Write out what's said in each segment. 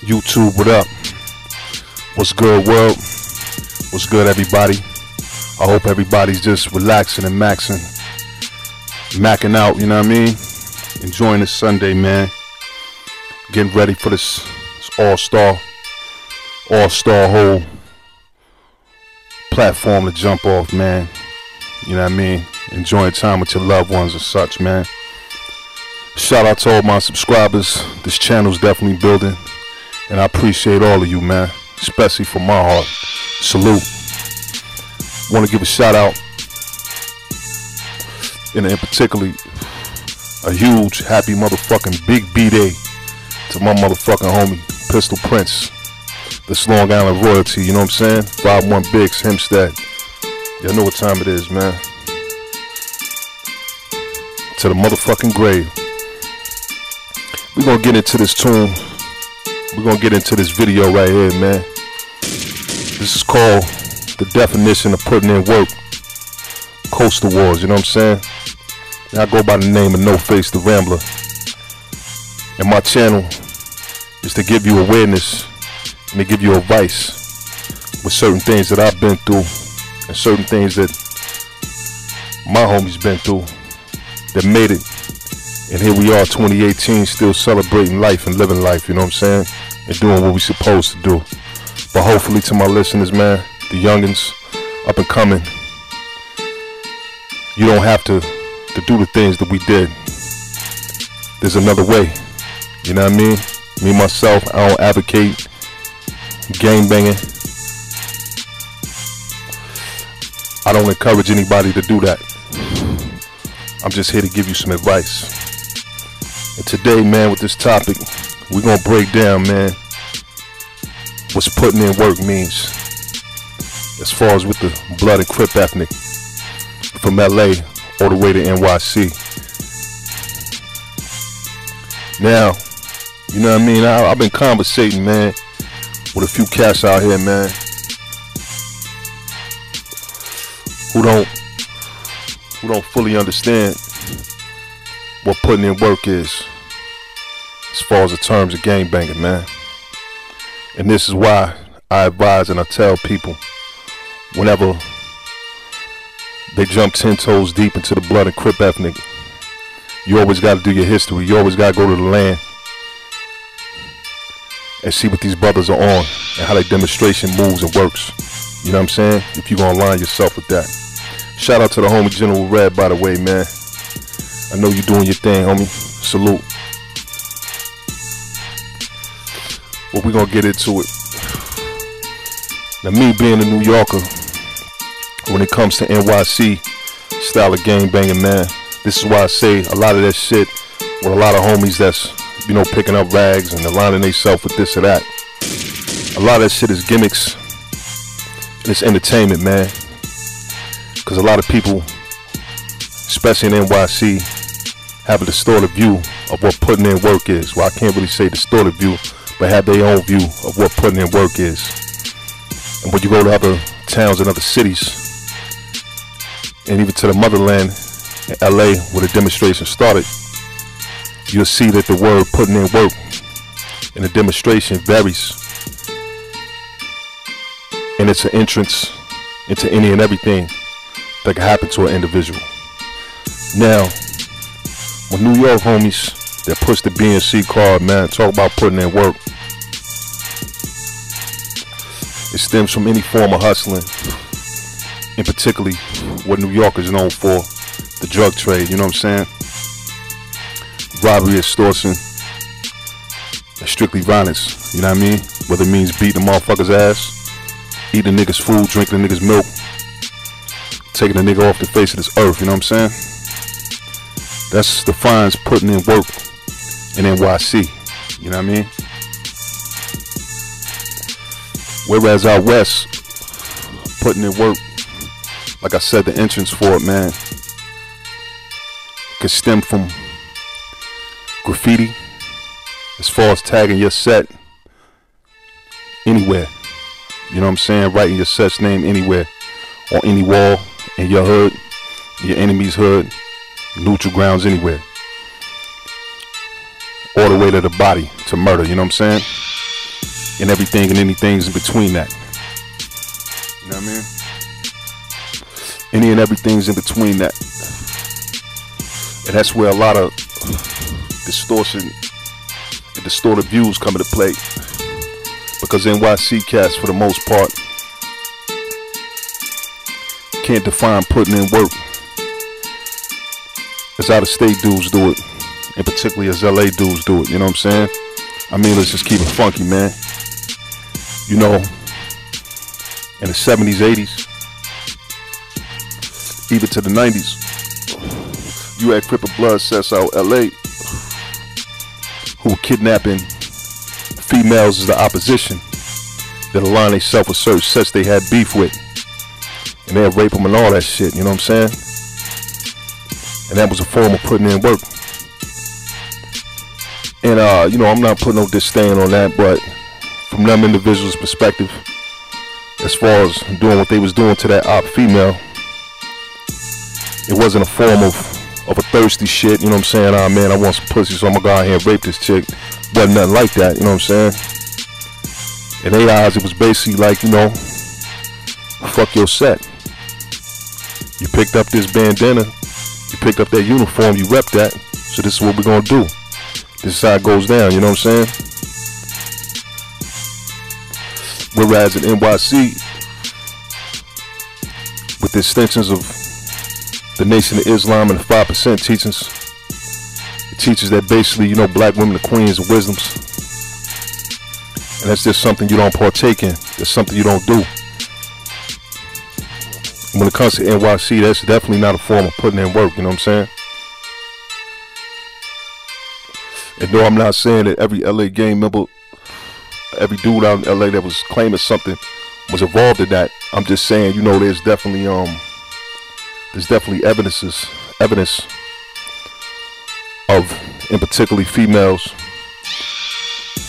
YouTube, what up? What's good, world? What's good, everybody? I hope everybody's just relaxing and macking out, you know what I mean? Enjoying this Sunday, man. Getting ready for this all-star whole platform to jump off, man. You know what I mean? Enjoying time with your loved ones and such, man. Shout out to all my subscribers. This channel's definitely building, and I appreciate all of you, man, especially from my heart. Salute. Want to give a shout out, and in particularly a huge happy motherfucking big B-Day to my motherfucking homie Pistol Prince, this Long Island royalty, you know what I'm saying? 51 Biggs, Hempstead. Y'all know what time it is, man. To the motherfucking grave. We're gonna get into this tune. We're gonna get into this video right here, man. This is called The Definition of Putting in Work. Coastal Wars, you know what I'm saying? And I go by the name of No Face the Rambler. And my channel is to give you awareness and to give you advice with certain things that I've been through and certain things that my homies been through that made it. And here we are, 2018, still celebrating life and living life, you know what I'm saying? And doing what we supposed to do. But hopefully to my listeners, man, the youngins, up and coming, you don't have to do the things that we did. There's another way, you know what I mean? Me, myself, I don't advocate gang banging. I don't encourage anybody to do that. I'm just here to give you some advice. And today, man, with this topic, we're going to break down, man, what's putting in work means. As far as with the blood and Crip ethnic, from LA all the way to NYC. Now, you know what I mean? I've been conversating, man, with a few cats out here, man, who don't fully understand what putting in work is, as far as the terms of gangbanging, man. And this is why I advise and I tell people, whenever they jump 10 toes deep into the blood and Crip ethnic, you always got to do your history. You always got to go to the land and see what these brothers are on and how their demonstration moves and works. You know what I'm saying? If you're going to align yourself with that. Shout out to the homie General Red, by the way, man. I know you're doing your thing, homie. Salute. Well, we're going to get into it. Now, me being a New Yorker, when it comes to NYC style of gang banging, man, this is why I say a lot of that shit with a lot of homies that's, you know, picking up rags and aligning themselves with this or that. A lot of that shit is gimmicks and it's entertainment, man. Because a lot of people, especially in NYC, have a distorted view of what putting in work is. Well, I can't really say distorted view, but have their own view of what putting in work is. And when you go to other towns and other cities, and even to the motherland in LA where the demonstration started, you'll see that the word putting in work in the demonstration varies. And it's an entrance into any and everything that can happen to an individual. Now, when New York homies that push the BNC card, man, talk about putting in work, it stems from any form of hustling, and particularly what New York is known for, the drug trade, you know what I'm saying? Robbery, extortion, and strictly violence, you know what I mean? Whether it means beating a motherfucker's ass, eating a nigga's food, drinking a nigga's milk, taking a nigga off the face of this earth, you know what I'm saying? That's defines putting in work in NYC, you know what I mean? Whereas out west, putting in work, like I said, the entrance for it, man, can stem from graffiti, as far as tagging your set anywhere, you know what I'm saying? Writing your set's name anywhere, on any wall, in your hood, your enemy's hood, neutral grounds, anywhere. All the way to the body, to murder, you know what I'm saying? and everything and anything's in between that. You know what I mean? Any and everything's in between that. And that's where a lot of distortion and distorted views come into play. Because NYC cats, for the most part, can't define putting in work as out-of-state dudes do it, and particularly as LA dudes do it. You know what I'm saying? I mean, let's just keep it funky, man. You know, in the 70s, 80s, even to the 90s, you had Crip of Blood sets out LA who were kidnapping females as the opposition that align themselves with certain sets they had beef with, and they'd rape them and all that shit. You know what I'm saying? And that was a form of putting in work. And you know, I'm not putting no disdain on that, but from them individuals' perspective, as far as doing what they was doing to that op female, it wasn't a form of a thirsty shit. You know what I'm saying? Ah, man, I want some pussy, so I'm gonna go out here and rape this chick. Wasn't nothing like that. You know what I'm saying? In their eyes, it was basically like, you know, fuck your set. You picked up this bandana, you picked up that uniform, you rep that, so this is what we're gonna do. This is how it goes down, you know what I'm saying? Whereas in NYC, with the extensions of the Nation of Islam and the 5% teachings, it teaches that basically, you know, black women are queens of wisdoms. And that's just something you don't partake in. That's something you don't do. When it comes to NYC, that's definitely not a form of putting in work, you know what I'm saying? And no, I'm not saying that every LA gang member, every dude out in LA that was claiming something was involved in that. I'm just saying, you know, there's definitely evidence of, in particularly females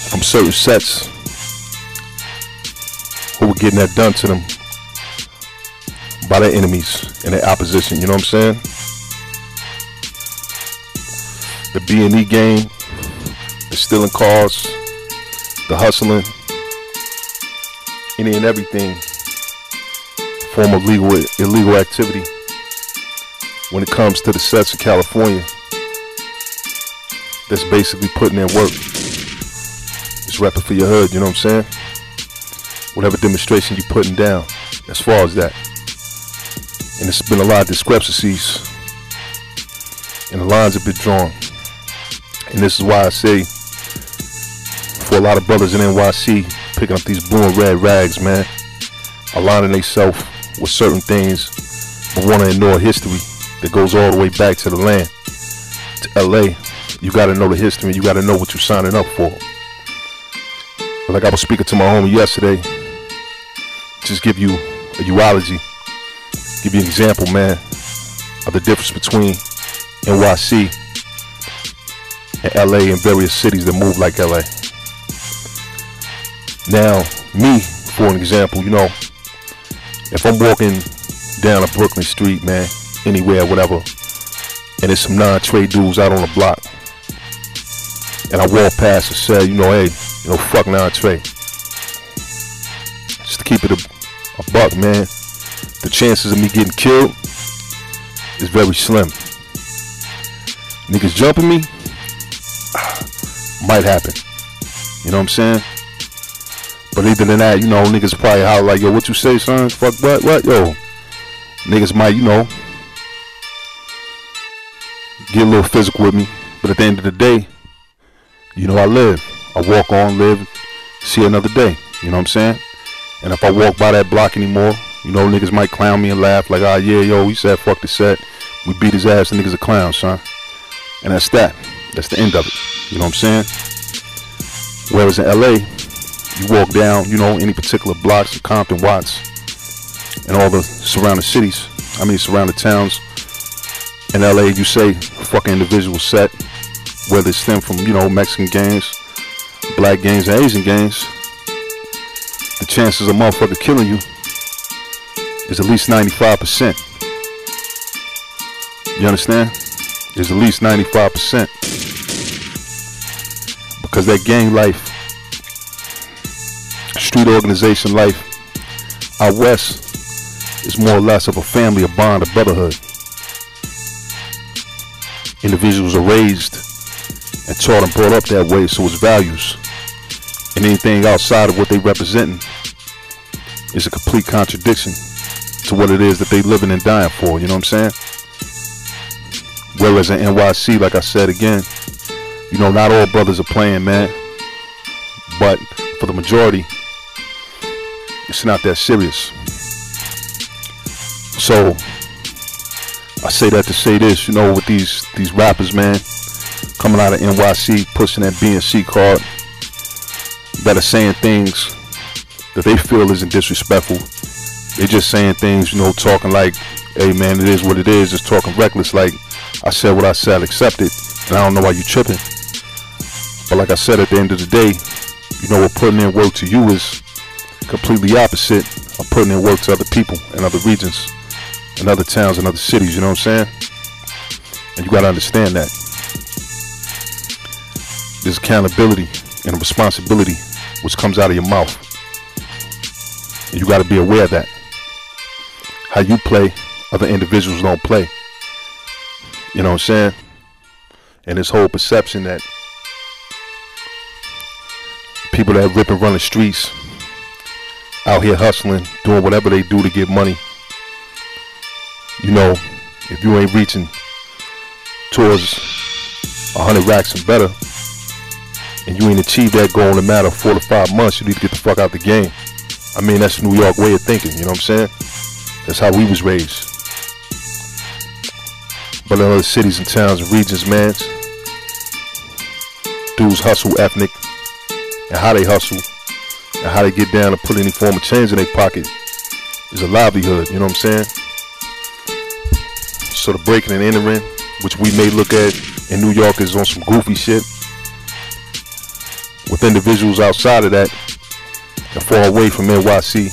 from certain sets who were getting that done to them by their enemies and their opposition, you know what I'm saying? The B&E game, the stealing cars, the hustling, any and everything form of illegal activity when it comes to the sets of California that's basically putting in work. It's rapping for your hood, you know what I'm saying? Whatever demonstration you're putting down as far as that. And there's been a lot of discrepancies and the lines have been drawn. And this is why I say, for a lot of brothers in NYC picking up these blue and red rags, man, aligning themselves with certain things but want to ignore history that goes all the way back to the land, to LA. You got to know the history and you got to know what you're signing up for. But like I was speaking to my homie yesterday, just give you a eulogy, give you an example, man, of the difference between NYC and LA and various cities that move like LA. Now, me, for an example, you know, if I'm walking down a Brooklyn street, man, anywhere, whatever, and there's some non-trade dudes out on the block, and I walk past and say, you know, hey, you know, fuck non-trade. Just to keep it a buck, man, the chances of me getting killed is very slim. Niggas jumping me might happen. You know what I'm saying? But either than that, you know, niggas probably holler like, yo, what you say, son? Fuck what? Yo, niggas might, you know, get a little physical with me. But at the end of the day, you know, I live. I walk on, live, see another day. You know what I'm saying? And if I walk by that block anymore, you know, niggas might clown me and laugh like, ah, yeah, yo, he said fuck the set. We beat his ass, the niggas a clown, son. And that's that. That's the end of it. You know what I'm saying? Whereas in LA, you walk down, you know, any particular blocks, Compton, Watts, and all the surrounding cities, surrounding towns. In LA, you say fucking individual set, whether it stem from, you know, Mexican gangs, black gangs, and Asian gangs, the chances of motherfucker killing you is at least 95%. You understand? Is at least 95%. Because that gang life street organization life out west is more or less of a family, a bond, a brotherhood. Individuals are raised and taught and brought up that way, so it's values. And anything outside of what they representing is a complete contradiction to what it is that they living and dying for, you know what I'm saying? Whereas in NYC, like I said again, you know, not all brothers are playing, man. But for the majority, it's not that serious. So I say that to say this, you know, with these rappers, man, coming out of NYC, pushing that BNC card, that are saying things that they feel isn't disrespectful. They just saying things, you know, talking like, hey man, it is what it is, just talking reckless, like I said what I said, accept it, and I don't know why you tripping. But like I said, at the end of the day, you know, what putting in work to you is completely opposite of putting in work to other people in other regions, in other towns, and other cities, you know what I'm saying? And you gotta understand that. There's accountability and a responsibility which comes out of your mouth. And you gotta be aware of that. How you play, other individuals don't play. You know what I'm saying? And this whole perception that people that rip and run the streets, out here hustling, doing whatever they do to get money, you know, if you ain't reaching towards 100 racks and better, and you ain't achieved that goal in a matter of 4 to 5 months, you need to get the fuck out the game. I mean, that's the New York way of thinking, you know what I'm saying? That's how we was raised. But in other cities and towns and regions, man, dudes hustle ethnic, and how they hustle, and how they get down and put any form of change in their pocket is a livelihood, you know what I'm saying? So the breaking and entering, which we may look at in New York is on some goofy shit, with individuals outside of that far away from NYC,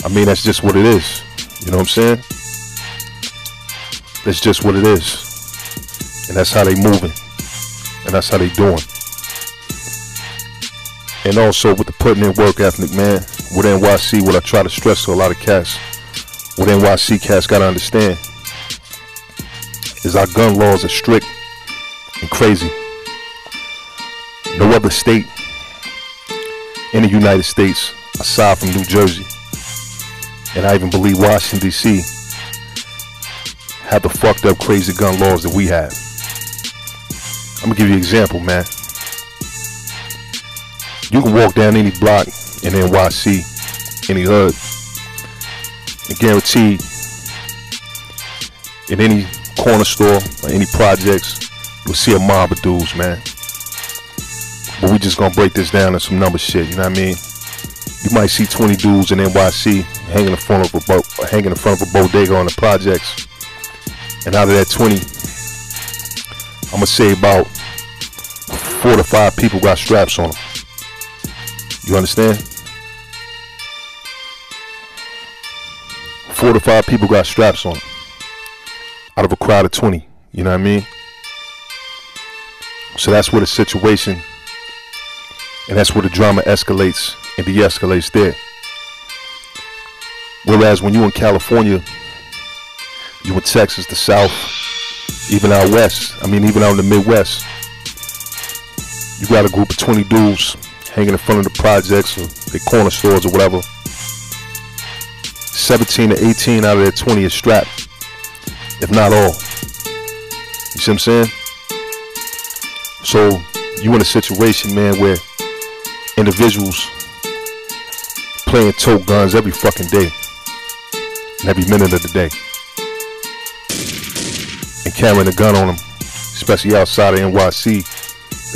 I mean, that's just what it is. You know what I'm saying? That's just what it is. And that's how they moving. And that's how they doing. And also with the putting in work ethic, man, with NYC, what I try to stress to a lot of cats, what NYC cats gotta understand is our gun laws are strict and crazy. No other state in the United States, aside from New Jersey, and I even believe Washington, D.C., have the fucked up crazy gun laws that we have. I'm gonna give you an example, man. You can walk down any block in NYC, any hood, and guaranteed in any corner store or any projects, you'll see a mob of dudes, man. But we just gonna break this down in some number shit, you know what I mean? You might see 20 dudes in NYC hanging in front of a bodega on the projects, and out of that 20, I'm gonna say about 4 to 5 people got straps on them. You understand? 4 to 5 people got straps on them out of a crowd of 20. You know what I mean? So that's where the situation, and that's where the drama escalates and de-escalates there. Whereas when you in California, you in Texas, the South, even out west, I mean even out in the Midwest, you got a group of 20 dudes hanging in front of the projects or the corner stores or whatever. 17 to 18 out of that 20 is strapped, if not all. You see what I'm saying? So you in a situation, man, where individuals playing tote guns every fucking day and every minute of the day, and carrying a gun on them, especially outside of NYC,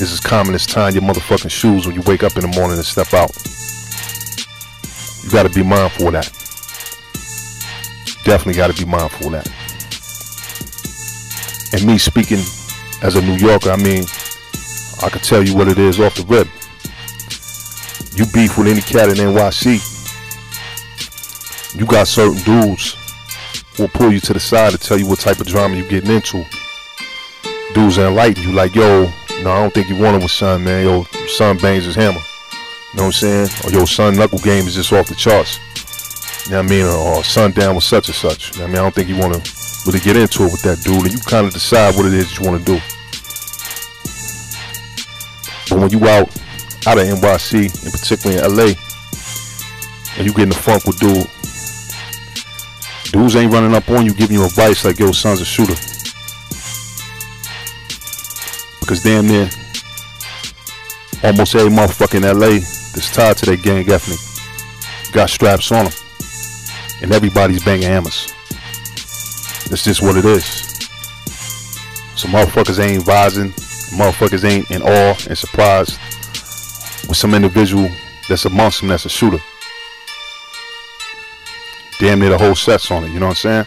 is as common as tying your motherfucking shoes when you wake up in the morning and step out. You gotta be mindful of that. Definitely gotta be mindful of that. And me speaking as a New Yorker, I mean, I can tell you what it is off the rip. You beef with any cat in NYC, you got certain dudes who will pull you to the side to tell you what type of drama you getting into. Dudes that enlighten you like, yo, no, I don't think you want it with son, man. Yo, son bangs his hammer. You know what I'm saying? Or yo, son, knuckle game is just off the charts. You know what I mean? Or son down with such and such. You know what I mean? I don't think you want to really get into it with that dude. And you kind of decide what it is you want to do. But when you out of NYC, and particularly in LA, and you get in the funk with dudes ain't running up on you giving you advice like, yo, son's a shooter. Because damn near almost every motherfucker in LA that's tied to that gang ethnic got straps on them. And everybody's banging hammers. That's just what it is. So motherfuckers ain't vising. Motherfuckers ain't in awe and surprised with some individual that's amongst them that's a shooter. Damn near the whole set's on it, you know what I'm saying?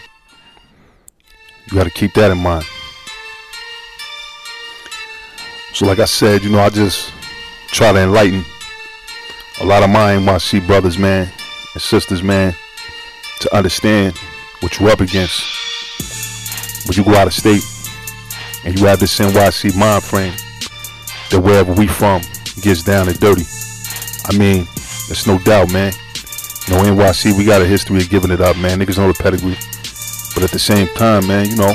You gotta keep that in mind. So like I said, you know, I just try to enlighten a lot of my NYC brothers, man, and sisters, man, to understand what you're up against when you go out of state and you have this NYC mind frame that wherever we from gets down and dirty. I mean, there's no doubt, man. You know, NYC, we got a history of giving it up, man. Niggas know the pedigree. But at the same time, man, you know,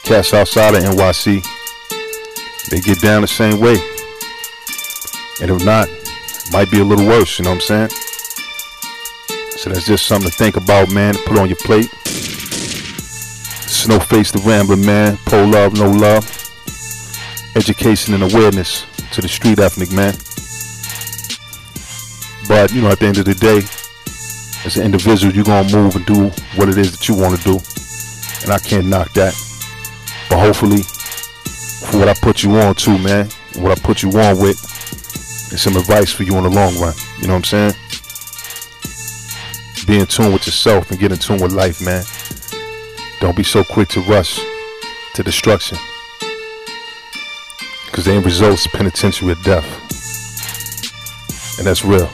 cats outside of NYC, they get down the same way. And if not, it might be a little worse, you know what I'm saying? So that's just something to think about, man, to put on your plate. Snowface the Rambler, man. Pro love, no love. Education and awareness to the street ethnic, man. But, you know, at the end of the day, as an individual, you're going to move and do what it is that you want to do. And I can't knock that. But hopefully, for what I put you on to, man, and what I put you on with, is some advice for you in the long run. You know what I'm saying? Be in tune with yourself and get in tune with life, man. Don't be so quick to rush to destruction. Because the end result's penitentiary or death. And that's real.